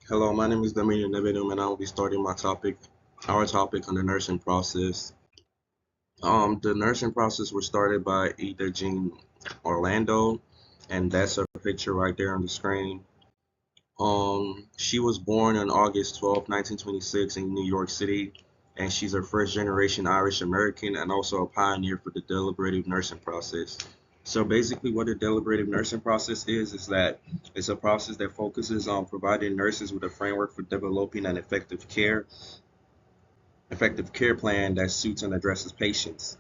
Hello, my name is Dominion Nevedum, and I will be starting our topic on the nursing process. The nursing process was started by Ida Jean Orlando, and that's her picture right there on the screen. She was born on August 12, 1926 in New York City, and she's a first generation Irish American and also a pioneer for the deliberative nursing process. So basically what the deliberative nursing process is that it's a process that focuses on providing nurses with a framework for developing an effective care plan that suits and addresses patients'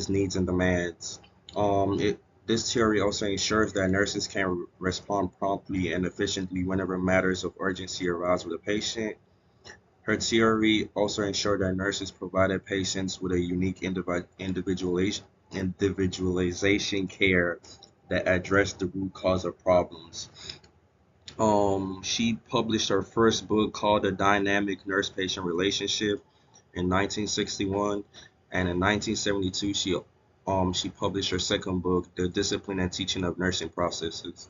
needs and demands. This theory also ensures that nurses can respond promptly and efficiently whenever matters of urgency arise with a patient. Her theory also ensured that nurses provided patients with a unique individualization care that addressed the root cause of problems. She published her first book called The Dynamic Nurse-Patient Relationship in 1961, and in 1972 she published her second book, The Discipline and Teaching of Nursing Processes,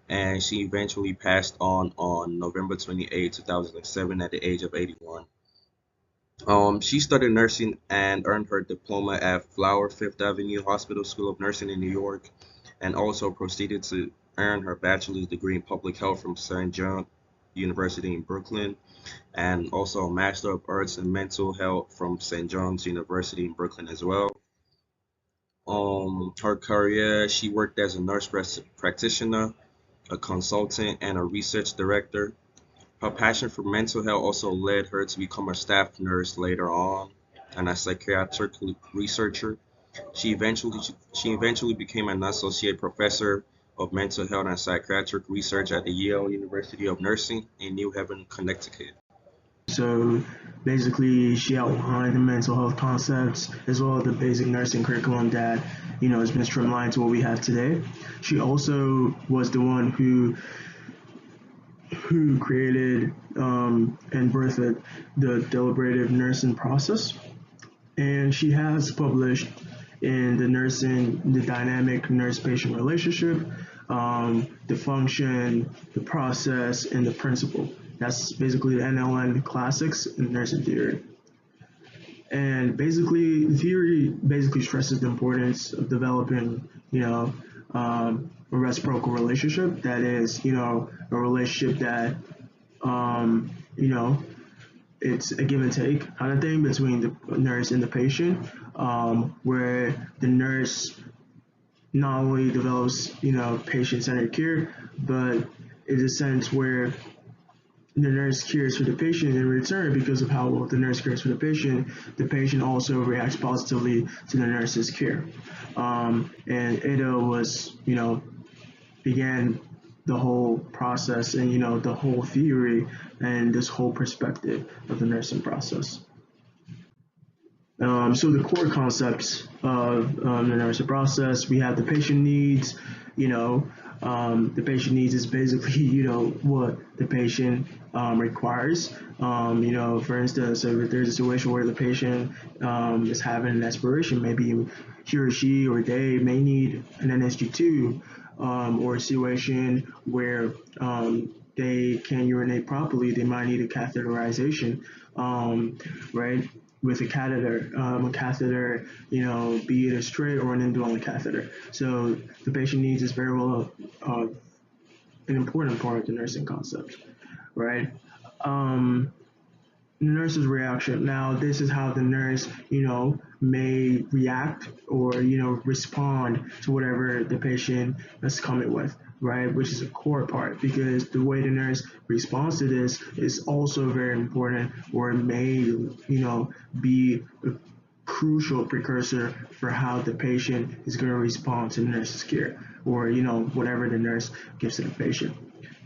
and she eventually passed on November 28, 2007, at the age of 81. She studied nursing and earned her diploma at Flower Fifth Avenue Hospital School of Nursing in New York, and also proceeded to earn her bachelor's degree in public health from St. John University in Brooklyn, and also a Master of Arts in Mental Health from St. John's University in Brooklyn as well. Her career, she worked as a practitioner, a consultant, and a research director. Her passion for mental health also led her to become a staff nurse later on, and a psychiatric researcher. She eventually became an associate professor of mental health and psychiatric research at the Yale University of Nursing in New Haven, Connecticut. So basically, she outlined the mental health concepts as well as the basic nursing curriculum that has been streamlined to what we have today. She also was the one who created and birthed the deliberative nursing process, and she has published in the dynamic nurse-patient relationship, the function, the process, and the principle. That's basically the NLN classics in nursing theory. And basically, the theory basically stresses the importance of developing, a reciprocal relationship. That is, a relationship that, um, you know, it's a give and take kind of thing between the nurse and the patient, where the nurse not only develops, patient-centered care, but it's a sense where the nurse cares for the patient in return. Because of how well the nurse cares for the patient also reacts positively to the nurse's care. And Ada began the whole process and, the whole theory and this whole perspective of the nursing process. So the core concepts of the nursing process, we have the patient needs. The patient needs is basically what the patient requires. For instance, if there's a situation where the patient is having an aspiration, maybe he or she or they may need an NSG2, or a situation where they can't urinate properly, they might need a catheterization, right? With a catheter, be it a straight or an indwelling catheter. So the patient needs is very well an important part of the nursing concept, right? Um, Nurse's reaction. Now, this is how the nurse, may react or, respond to whatever the patient is coming with, right? Which is a core part, because the way the nurse responds to this is also very important, or it may, be a crucial precursor for how the patient is going to respond to the nurse's care, or, whatever the nurse gives to the patient,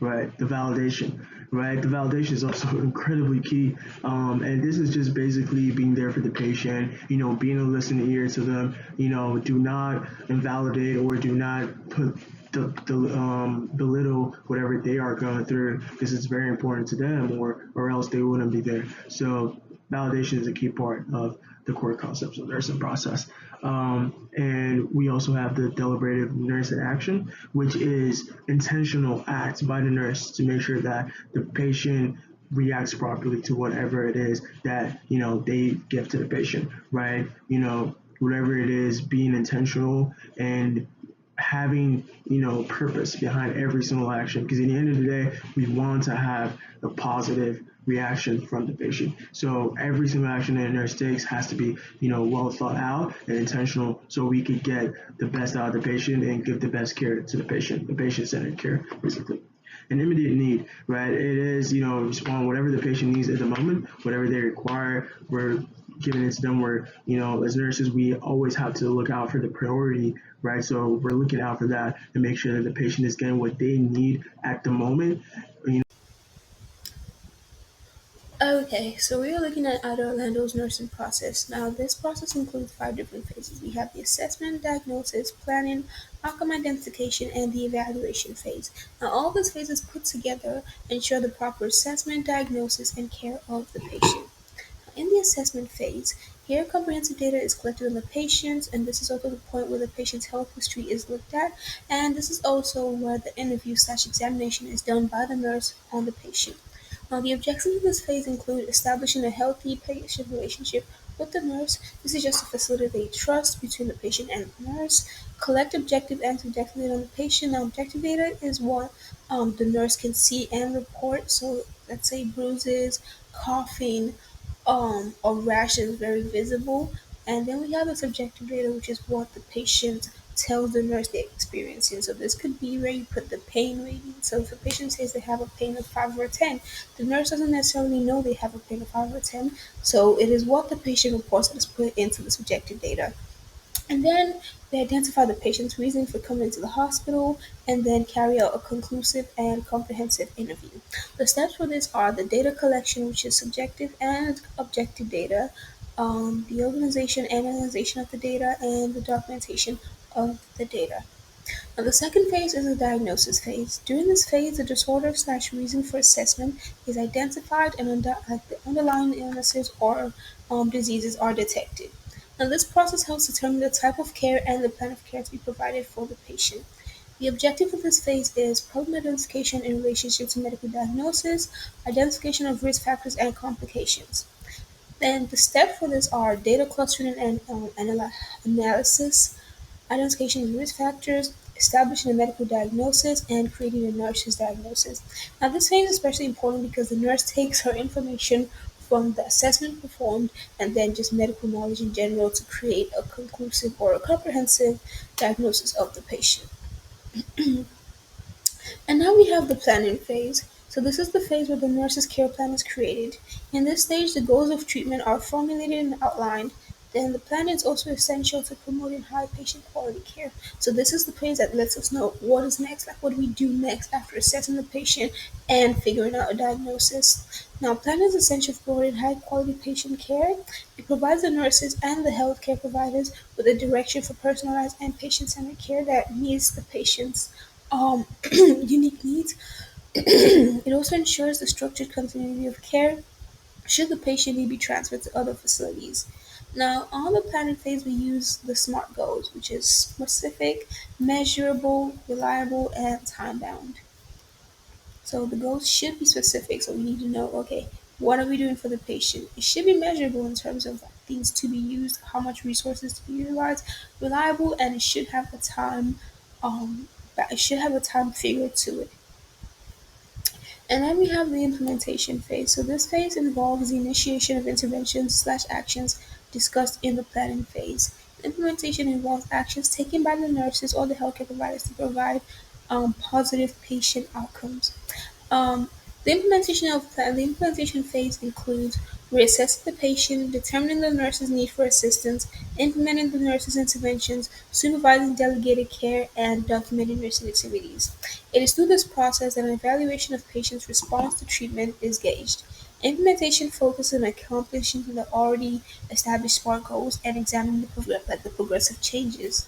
right? The validation, right? The validation is also incredibly key. And this is just basically being there for the patient, being a listening ear to them, do not invalidate or do not put belittle whatever they are going through, because it's very important to them, or else they wouldn't be there. So validation is a key part of the core concepts of the nursing process. And we also have the deliberative nurse in action, which is intentional acts by the nurse to make sure that the patient reacts properly to whatever it is that they give to the patient, right? Whatever it is, being intentional and having purpose behind every single action, because at the end of the day we want to have a positive reaction from the patient. So every single action that a nurse takes has to be well thought out and intentional, so we could get the best out of the patient and give the best care to the patient-centered care, basically. An immediate need, right? It is, respond whatever the patient needs at the moment, whatever they require. We're giving it to them. Where, as nurses, we always have to look out for the priority, right? So we're looking out for that and make sure that the patient is getting what they need at the moment. Okay, so we are looking at Ada Orlando's nursing process. Now, this process includes five different phases. We have the assessment, diagnosis, planning, outcome identification, and the evaluation phase. Now, all these phases put together ensure the proper assessment, diagnosis, and care of the patient. In the assessment phase, here comprehensive data is collected on the patient, and this is also the point where the patient's health history is looked at, and this is also where the interview/examination is done by the nurse on the patient. Now, the objectives of this phase include establishing a healthy patient relationship with the nurse. This is just to facilitate trust between the patient and the nurse. Collect objective and subjective data on the patient. Now, objective data is what the nurse can see and report. So, let's say bruises, coughing, or rash is very visible. And then we have the subjective data, which is what the patient tells the nurse they're experiencing. So this could be where you put the pain rating. So if a patient says they have a pain of 5/10, the nurse doesn't necessarily know they have a pain of 5/10. So it is what the patient reports that is put into the subjective data. And then they identify the patient's reason for coming to the hospital and then carry out a conclusive and comprehensive interview. The steps for this are the data collection, which is subjective and objective data, the organization and analyzation of the data, and the documentation of the data. Now, the second phase is the diagnosis phase. During this phase, the disorder/reason for assessment is identified and the underlying illnesses or diseases are detected. Now, this process helps determine the type of care and the plan of care to be provided for the patient. The objective of this phase is problem identification in relationship to medical diagnosis, identification of risk factors and complications. Then the steps for this are data clustering and analysis, identification of risk factors, establishing a medical diagnosis, and creating a nurse's diagnosis. Now, this phase is especially important because the nurse takes her information from the assessment performed and then just medical knowledge in general to create a conclusive or a comprehensive diagnosis of the patient. And now we have the planning phase. So this is the phase where the nurse's care plan is created. In this stage, the goals of treatment are formulated and outlined. Then the plan is also essential to promoting high patient quality care. So this is the phase that lets us know what is next, like what do we do next after assessing the patient and figuring out a diagnosis. Now, plan is essential for promoting high quality patient care. It provides the nurses and the healthcare providers with a direction for personalized and patient-centered care that meets the patient's unique needs. It also ensures the structured continuity of care should the patient need be transferred to other facilities. Now, on the planning phase, we use the SMART goals, which is specific, measurable, reliable, and time bound. So the goals should be specific. So we need to know, okay, what are we doing for the patient? It should be measurable in terms of things to be used, how much resources to be utilized, reliable, and it should have a time. It should have a time figure to it. And then we have the implementation phase. So this phase involves the initiation of interventions/actions discussed in the planning phase. Implementation involves actions taken by the nurses or the healthcare providers to provide positive patient outcomes. Um, the implementation phase includes reassessing the patient, determining the nurse's need for assistance, implementing the nurse's interventions, supervising delegated care, and documenting nursing activities. It is through this process that an evaluation of patient's response to treatment is gauged. Implementation focuses on accomplishing the already established SMART goals and examining the progressive changes.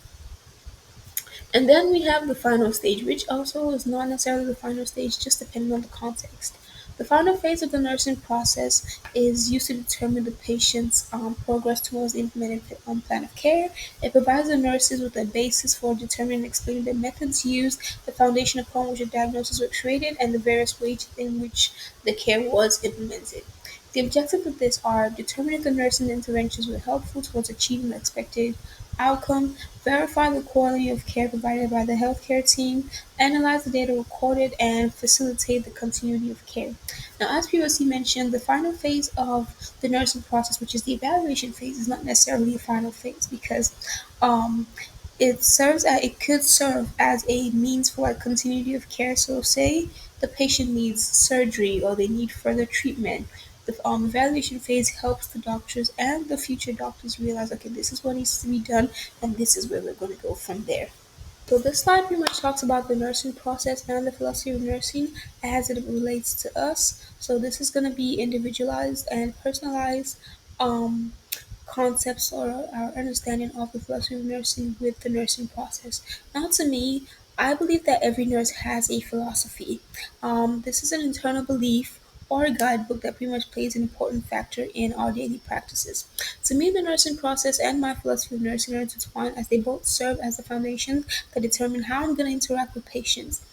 And then we have the final stage, which also is not necessarily the final stage, just depending on the context. The final phase of the nursing process is used to determine the patient's progress towards the implemented plan of care. It provides the nurses with a basis for determining and explaining the methods used, the foundation upon which the diagnoses were created, and the various ways in which the care was implemented. The objectives of this are determine if the nursing interventions were helpful towards achieving the expected outcome, verify the quality of care provided by the healthcare team, analyze the data recorded, and facilitate the continuity of care. Now, as previously mentioned, the final phase of the nursing process, which is the evaluation phase, is not necessarily a final phase because um, it could serve as a means for like continuity of care. So, say the patient needs surgery or they need further treatment. The evaluation phase helps the doctors and the future doctors realize, okay, this is what needs to be done, and this is where we're going to go from there. So this slide pretty much talks about the nursing process and the philosophy of nursing as it relates to us. So this is going to be individualized and personalized um, concepts or our understanding of the philosophy of nursing with the nursing process. Now, to me, I believe that every nurse has a philosophy. This is an internal belief or a guidebook that pretty much plays an important factor in our daily practices. To me, the nursing process and my philosophy of nursing are intertwined as they both serve as the foundation that determine how I'm going to interact with patients.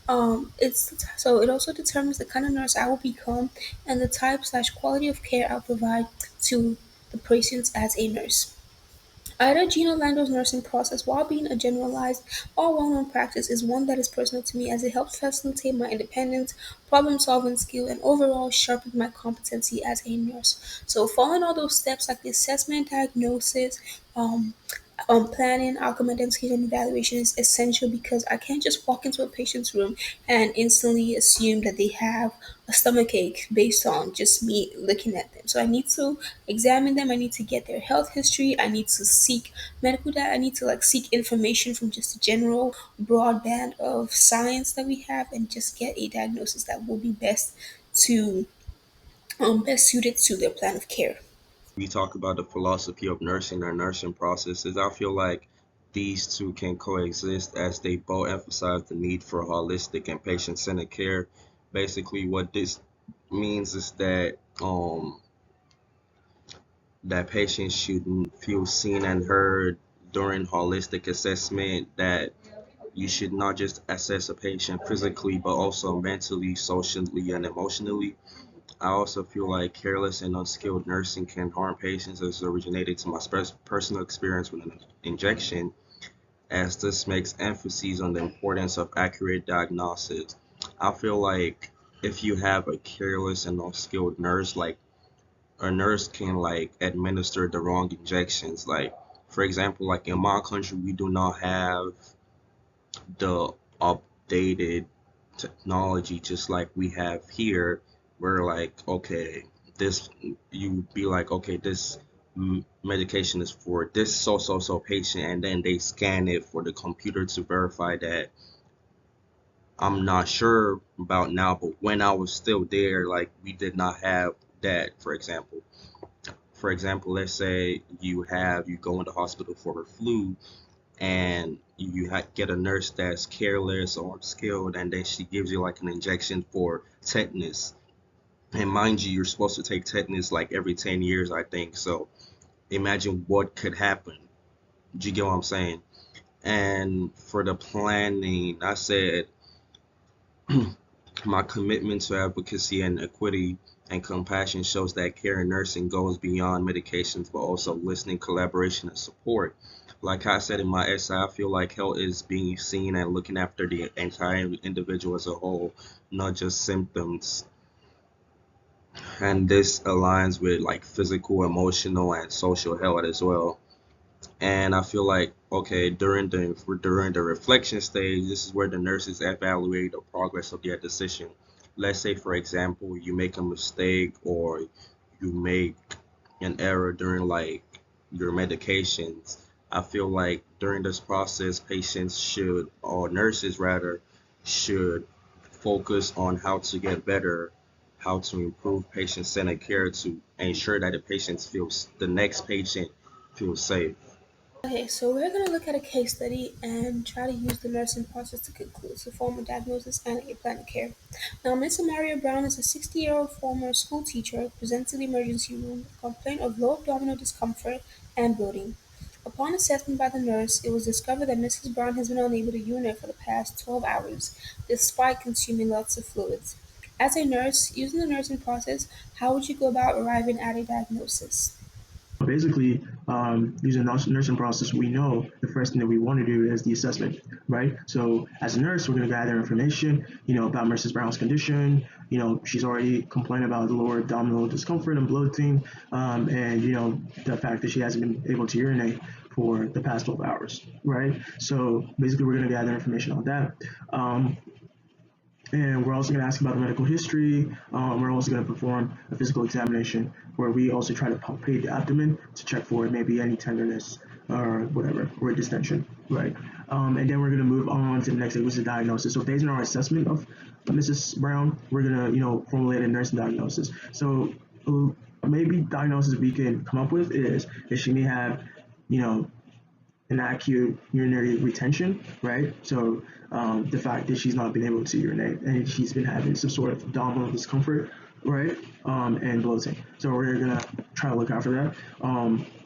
It also determines the kind of nurse I will become and the type/quality of care I'll provide to the patients as a nurse. Ida Gino Lando's nursing process, while being a generalized or well-known practice, is one that is personal to me as it helps facilitate my independence, problem-solving skill, and overall sharpen my competency as a nurse. So, following all those steps like the assessment, diagnosis, um, planning, outcome identification, and evaluation is essential because I can't just walk into a patient's room and instantly assume that they have a stomach ache based on just me looking at them. So I need to examine them. I need to get their health history. I need to seek medical data. I need to like seek information from just the general broad band of science that we have and just get a diagnosis that will be to best suited to their plan of care. We talk about the philosophy of nursing or nursing processes. I feel like these two can coexist as they both emphasize the need for holistic and patient-centered care. Basically, what this means is that patients should feel seen and heard during holistic assessment, that you should not just assess a patient physically but also mentally, socially, and emotionally. I also feel like careless and unskilled nursing can harm patients, as originated to my personal experience with an injection, as this makes emphasis on the importance of accurate diagnosis. I feel like if you have a careless and unskilled nurse, like a nurse can like administer the wrong injections. Like for example, like in my country, we do not have the updated technology just like we have here, where like okay, this you be like okay, this medication is for this so patient, and then they scan it for the computer to verify that. I'm not sure about now, but when I was still there, like we did not have that. For example, let's say you go in the hospital for a flu, and get a nurse that's careless or skilled, and then she gives you like an injection for tetanus. And mind you, you're supposed to take tetanus like every 10 years, I think. So imagine what could happen. Do you get what I'm saying? And for the planning, I said my commitment to advocacy and equity and compassion shows that care and nursing goes beyond medications, but also listening, collaboration, and support. Like I said in my essay, I feel like health is being seen and looking after the entire individual as a whole, not just symptoms. And this aligns with like physical, emotional, and social health as well. And I feel like okay, during the reflection stage, this is where the nurses evaluate the progress of their decision. Let's say, for example, you make a mistake or you make an error during like your medications. I feel like during this process, patients should, or nurses rather, should focus on how to get better, how to improve patient-centered care to ensure that the next patient feels safe. Okay, so we're going to look at a case study and try to use the nursing process to conclude to form a diagnosis and a plan of care. Now, Miss Maria Brown is a 60-year-old former school teacher presents to the emergency room with a complaint of low abdominal discomfort and bloating. Upon assessment by the nurse, it was discovered that Mrs. Brown has been unable to urinate for the past 12 hours, despite consuming lots of fluids. As a nurse, using the nursing process, how would you go about arriving at a diagnosis? Basically, using the nursing process, we know the first thing that we want to do is the assessment, right? So as a nurse, we're going to gather information, about Mrs. Brown's condition. She's already complained about the lower abdominal discomfort and bloating, and the fact that she hasn't been able to urinate for the past 12 hours, right? So basically, we're going to gather information on that. And we're also going to ask about the medical history. We're also going to perform a physical examination where we also try to palpate the abdomen to check for maybe any tenderness or whatever, or distension, right? And then we're going to move on to the next thing, which is the diagnosis. So based on our assessment of Mrs. Brown, we're going to, formulate a nursing diagnosis. So maybe diagnosis we can come up with is that she may have, you know, an acute urinary retention, right? So the fact that she's not been able to urinate and she's been having some sort of abdominal discomfort, right? And bloating. So we're gonna try to look out for that,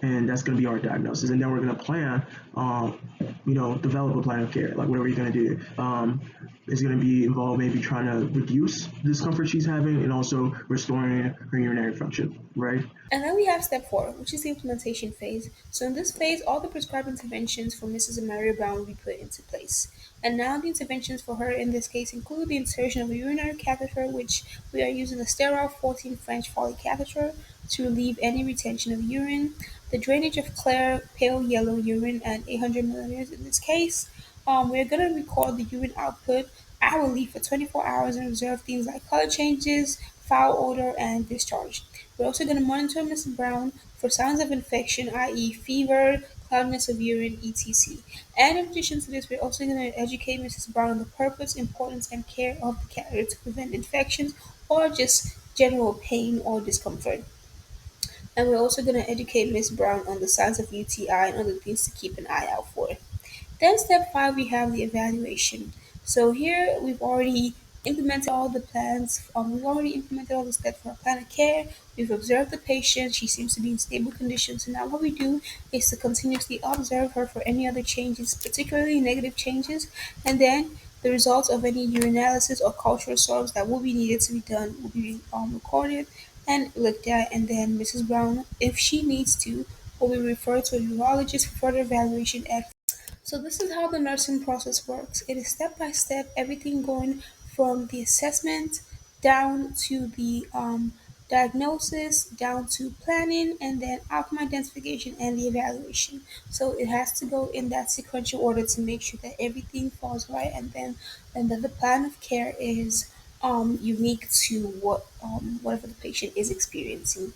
and that's gonna be our diagnosis. And then we're gonna plan, develop a plan of care. Like, what are we gonna do? Is going to be involved maybe trying to reduce the discomfort she's having and also restoring her urinary function, right? And then we have step 4, which is the implementation phase. So in this phase, all the prescribed interventions for Mrs. Maria Brown will be put into place. And now the interventions for her in this case include the insertion of a urinary catheter, which we are using a sterile 14 French Foley catheter to relieve any retention of urine, the drainage of clear, pale yellow urine at 800 milliliters in this case. We're going to record the urine output hourly for 24 hours and observe things like color changes, foul odor, and discharge. We're also going to monitor Mrs. Brown for signs of infection, i.e., fever, cloudiness of urine, etc. And in addition to this, we're also going to educate Mrs. Brown on the purpose, importance, and care of the catheter to prevent infections or just general pain or discomfort. And we're also going to educate Miss Brown on the signs of UTI and other things to keep an eye out for. Then step 5, we have the evaluation. So here we've already implemented all the plans. We've already implemented all the steps for our plan of care. We've observed the patient. She seems to be in stable condition. So now what we do is to continuously observe her for any other changes, particularly negative changes, and then the results of any urinalysis or cultural swabs that will be needed to be done will be recorded and looked at, and then Mrs. Brown, if she needs to, will be referred to a urologist for further evaluation at. So this is how the nursing process works. It is step by step, everything going from the assessment down to the diagnosis, down to planning, and then outcome identification and the evaluation. So it has to go in that sequential order to make sure that everything falls right, and then the plan of care is unique to whatever the patient is experiencing.